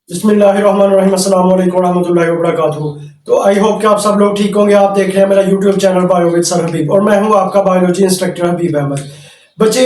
बिस्मिल्लाहिर्रहमानिर्रहीम अस्सलाम वालेकुम रहमतुल्लाहि व बरकातुहू। तो आई होप कि आप सब लोग ठीक होंगे। आप देख रहे हैं मेरा YouTube channel bio with sir Habib और मैं हूं आपका बायोलॉजी इंस्ट्रक्टर हबीब अहमद। बच्चे,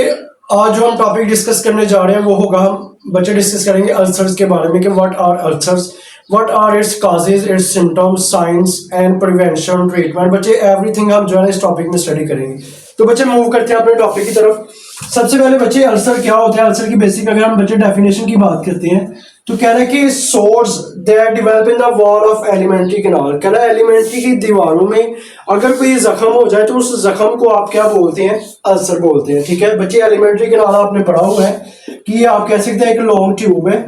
आज जो हम टॉपिक डिस्कस करने जा रहे हैं वो होगा, हम बच्चे डिस्कस करेंगे अल्सर्स के बारे में कि what are ulcers, what are its causes, its symptoms, signs and prevention, treatment. बच्चे एवरीथिंग हम जो है इस टॉपिक में स्टडी करेंगे। तो बच्चे मूव करते हैं अपने टॉपिक की तरफ। सबसे पहले बच्चे अल्सर क्या होता है, अल्सर की बेसिक अगर हम बच्चे डेफिनेशन की बात करते हैं तो कह रहा है कि source that develop in the wall of alimentary canal. कह रहा है एलिमेंट्री की दीवारों में अगर कोई जख्म हो जाए तो उस जख्म को आप क्या बोलते हैं, अल्सर बोलते हैं। ठीक है बच्चे, एलिमेंट्री कैनाल आपने पढ़ा हुआ है कि ये आप कह सकते हैं एक लॉन्ग ट्यूब है,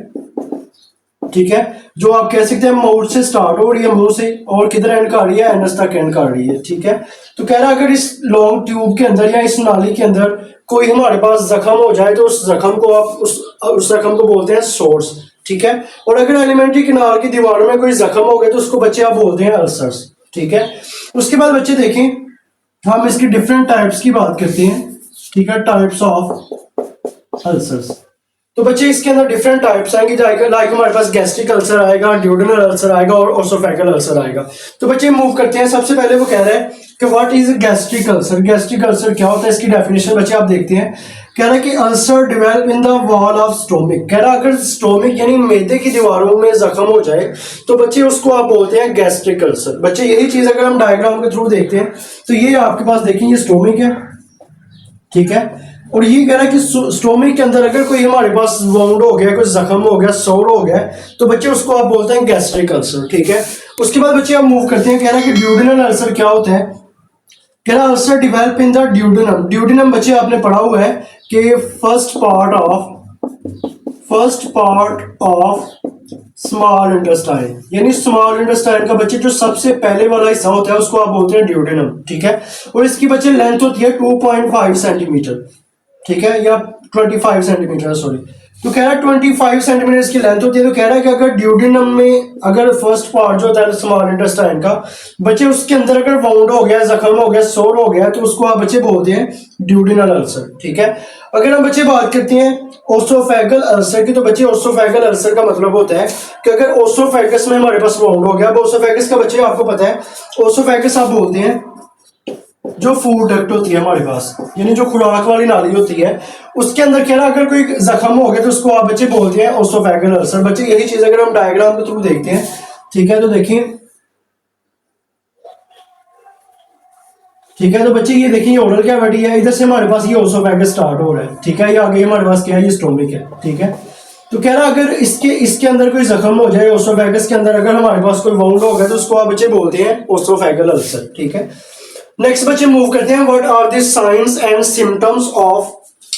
ठीक है, जो आप कह सकते हैं माउथ से स्टार्ट हो रही है, मुंह से, और किधर एंड कर रही है, एनस तक एंड कर रही है। ठीक है, तो कह रहा है अगर इस लॉन्ग ट्यूब के अंदर या इस नाली के अंदर कोई हमारे पास जख्म हो जाए तो उस जख्म को आप उस जख्म को बोलते हैं सोर्स। ठीक है, और अगर एलिमेंट्री कैनाल की दीवारों में कोई जख्म हो गया तो उसको बच्चे आप बोलते हैं अल्सर्स। ठीक है, उसके बाद बच्चे देखें हम इसकी डिफरेंट टाइप्स की बात करते हैं। ठीक है, टाइप्स ऑफ अल्सर्स। तो बच्चे इसके अंदर डिफरेंट टाइप्स आएंगे, लाइक हमारे पास गैस्ट्रिक अल्सर आएगा, ड्यूडेनल अल्सर आएगा और ओसोफेगल अल्सर आएगा। तो बच्चे मूव करते हैं। सबसे पहले वो कह रहे हैं कि what is gastric ulcer. Gastric ulcer क्या होता है, इसकी डेफिनेशन बच्चे आप देखते हैं। कह रहा है कि ulcer develop in the wall of stomach. कह रहा है अगर स्टोमिक यानी मैदे की दीवारों में जख्म हो जाए तो बच्चे उसको आप बोलते हैं गैस्ट्रिक अल्सर। बच्चे यही चीज अगर हम डायग्राम के थ्रू देखते हैं तो ये आपके पास देखिए ये स्टोमिक है, ठीक है, और ये कह रहा है कि स्टोमिक के अंदर अगर कोई हमारे पास वाउंड हो गया, कोई जख्म हो गया, सोर हो गया, तो बच्चे उसको आप बोलते हैं गैस्ट्रिक अल्सर। ठीक है, उसके बाद बच्चे आप मूव करते हैं। कह रहा है कि ड्यूडेनल अल्सर क्या होता है। कह रहा है ulcer develop in the duodenum. Duodenum बच्चे आपने पढ़ा हुआ है कि first part of small intestine, यानी स्मॉल इंटेस्टाइन का बच्चे जो सबसे पहले वाला हिस्सा होता है उसको आप बोलते हैं ड्यूडेनम। ठीक है, और इसकी बच्चे लेंथ होती है 2.5 सेंटीमीटर, ठीक है, या 25 सेंटीमीटर, सॉरी। तो कह रहा है 25 सेंटीमीटर इसकी लेंथ होती है। तो कह रहा है कि अगर ड्यूडेनम में अगर फर्स्ट पार्ट जो होता है स्मॉल इंटेस्टाइन का बच्चे उसके अंदर अगर वाउंड हो गया, जख्म हो गया, सोर हो गया, तो उसको आप बच्चे बोलते हैं ड्यूडेनल अल्सर। ठीक है, अगर हम बच्चे बात करते हैं ओसोफेगल अल्सर की, तो बच्चे ओसोफेगल अल्सर का मतलब होता है कि अगर ओसोफेगस में हमारे पास वाउंड हो गया, अब ओसोफेगस का बच्चे आपको पता है ओसोफेगस आप बोलते हैं जो फूड डक्ट होती है हमारे पास, यानी जो खुराक वाली नाली होती है, उसके अंदर कह रहा अगर कोई जख्म हो गया तो उसको आप बच्चे बोलते हैं ओसोफेगल अल्सर। बच्चे यही चीज अगर हम डायग्राम के थ्रू देखते हैं, ठीक है, तो देखिए, ठीक है, तो बच्चे ये देखिए ओरल कैविटी है, इधर से हमारे पास ये ओसोफेगस स्टार्ट हो रहा है। ठीक है, ये आगे हमारे पास क्या है, ये स्टोमिक है। ठीक है, तो कह रहा अगर इसके अंदर कोई जख्म हो जाए, ओसोफेगस के अंदर अगर हमारे पास कोई वाउंड हो गया तो उसको आप बच्चे बोलते हैं ओसोफेगल अल्सर। ठीक है, नेक्स्ट बच्चे मूव करते हैं। What are the signs and symptoms of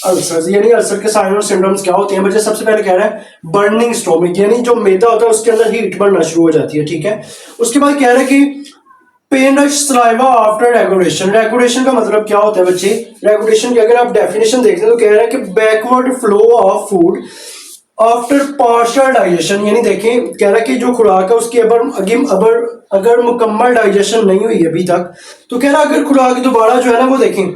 ulcers, यानी अल्सर के साइन और सिम्टम्स क्या होते हैं। बच्चे सबसे पहले कह रहा है बर्निंग स्टोमिक, यानी जो मैदा होता है उसके अंदर हीट बढ़ना शुरू हो जाती है। ठीक है, उसके बाद कह रहा है कि पेनरश सलाइवा आफ्टर रेगुलेशन। रेगुलेशन का मतलब क्या होता है बच्चे, रेगुलेशन की अगर आप डेफिनेशन देखते हैं तो कह रहा है कि backward flow of food after partial digestion, यानी देखें कह रहा है कि जो खुराक है उसकी अगर मुकम्मल डाइजेशन नहीं हुई अभी तक, तो कह रहा अगर खुराक दोबारा जो है ना वो देखें,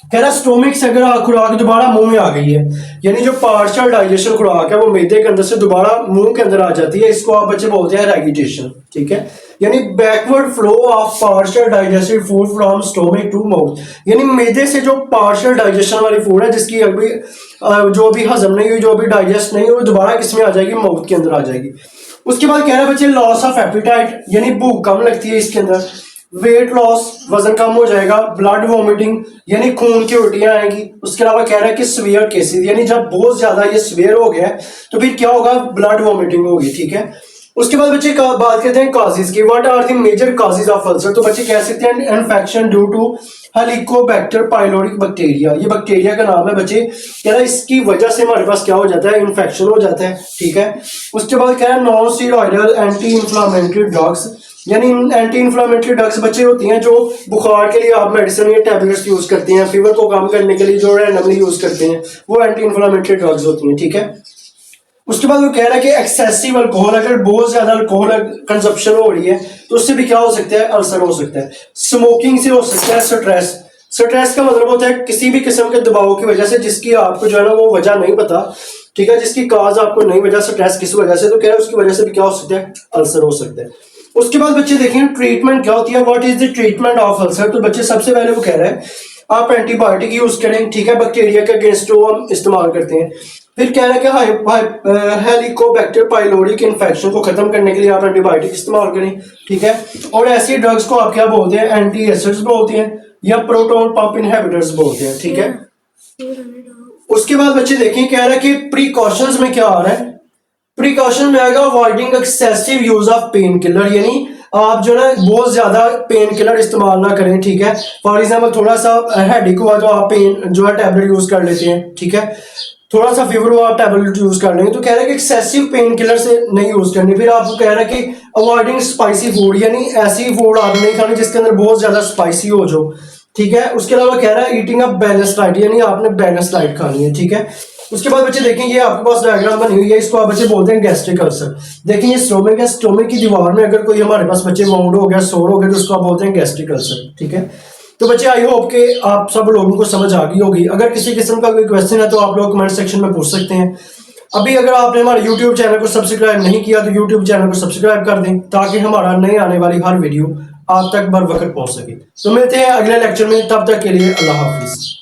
कह रहा स्टोमिक से अगर खुराक दोबारा मुंह में आ गई है, यानी जो पार्शियल डाइजेशन खुराक है वो मैदे के अंदर से दोबारा मुंह के अंदर आ जाती है, इसको आप बच्चे बोलते हैं रेगुलेशन। ठीक है, यानी backward flow of partial digested food from stomach to mouth, यानी मैदे से जो पार्शियल डाइजेशन वाली फूड है जिसकी अभी जो भी हजम नहीं हुई, जो भी डाइजेस्ट नहीं हुई, दोबारा किसमें आ जाएगी, माउथ के अंदर आ जाएगी। उसके बाद कह रहा है बच्चे लॉस ऑफ एपिटाइट, यानी भूख कम लगती है इसके अंदर। वेट लॉस, वजन कम हो जाएगा। ब्लड वॉमिटिंग, यानी खून की उल्टियां आएंगी। उसके अलावा कह रहा है कि सीवियर केसेस, यानी जब बहुत ज्यादा ये सीवियर हो गया तो फिर क्या होगा, ब्लड वॉमिटिंग होगी। ठीक है, उसके बाद बच्चे बात करते हैं कॉजेज की। What are the major causes of ulcer. तो बच्चे कह सकते हैं infection due to helicobacter pylori bacteria, ये बैक्टीरिया का नाम है बच्चे। कह रहा है इसकी वजह से हमारे पास क्या हो जाता है, इन्फेक्शन हो जाता है। ठीक है, उसके बाद कह रहा है non steroidal anti inflammatory drugs, यानी एंटी इंफ्लामेटरी ड्रग्स बच्चे होती हैं जो बुखार के लिए आप मेडिसिन या टैबलेट्स यूज करते हैं, फीवर को कम करने के लिए जो रैंडमली यूज करते हैं वो एंटी इंफ्लामेटरी ड्रग्स होती हैं। ठीक है, उसके बाद वो कह रहा है कि एक्सेसिव अल्कोहल, अगर बहुत ज्यादा अल्कोहल कंजप्शन हो रही है तो उससे भी क्या हो सकता है, अल्सर हो सकता है। स्मोकिंग से हो सकता है स्ट्रेस। स्ट्रेस का मतलब होता है किसी भी किस्म के दबाव की वजह से जिसकी आपको जो है ना वो वजह नहीं पता, ठीक है, जिसकी काज आपको नहीं वजह स्ट्रेस किस वजह से, तो कह रहा है उसकी वजह से भी क्या हो सकता है, अल्सर हो सकता है। उसके बाद बच्चे देखेंगे ट्रीटमेंट क्या होती है, what is the treatment of ulcer. तो बच्चे सबसे पहले वो कह रहे हैं आप एंटीबायोटिक यूज करें, ठीक है, बैक्टीरिया के अगेंस्ट जो हम इस्तेमाल करते हैं। फिर कह रहा है कि हेलिकोबैक्टर पाइलोरी के इन्फेक्शन को खत्म करने के लिए आप एंटीबायोटिक इस्तेमाल करें, ठीक है। और ऐसी ड्रग्स को आप क्या बोलते हैं, एंटी एसिड्स बोलते हैं या प्रोटॉन पंप इनहिबिटर्स बोलते हैं, ठीक है। उसके बाद बच्चे देखें, कह रहा है कि प्रिकॉशंस में क्या आ रहा है, प्रिकॉशन में आएगा avoiding excessive use of pain killer, यानी आप जो है बहुत ज्यादा पेन किलर इस्तेमाल ना करें, ठीक है। फॉर एग्जाम्पल थोड़ा सा हेडेक हुआ तो आप पेन जो है टैबलेट यूज कर लेते हैं, ठीक है। थोड़ा सा फीवर हुआ आप टैबलेट यूज कर लेंगे। तो कह रहा है कि एक्सेसिव पेन किलर से नहीं यूज करनी। फिर आपको कह रहा है कि अवॉइडिंग स्पाइसी फूड, यानी ऐसी फूड आप नहीं खानी जिसके अंदर बहुत ज्यादा स्पाइसी हो जो, ठीक है। उसके अलावा कह रहा है ईटिंग अ बैलेंस डाइट, यानी आपने बैलेंस डाइट खानी है, ठीक है। उसके बाद बच्चे देखें ये आपके पास डायग्राम बनी हुई है, इसको आप बच्चे बोलते हैं गैस्ट्रिक अल्सर। देखिए ये स्टोमिक है, स्टोमिक की दीवार में अगर कोई हमारे पास बच्चे वाउंड हो गया, सोर हो गया, तो उसको आप बोलते हैं गैस्ट्रिक अल्सर, ठीक है। तो बच्चे आई होप कि आप सब लोगों को समझ आ गई होगी। अगर किसी किस्म का कोई क्वेश्चन है तो आप लोग कमेंट सेक्शन में पूछ सकते हैं। अभी अगर आपने हमारे यूट्यूब चैनल को सब्सक्राइब नहीं किया तो यूट्यूब चैनल को सब्सक्राइब कर दें ताकि हमारा नई आने वाली हर वीडियो आप तक बर वक्त पहुंच सके। तो मिलते हैं अगले लेक्चर में, तब तक के लिए अल्लाह हाफिज।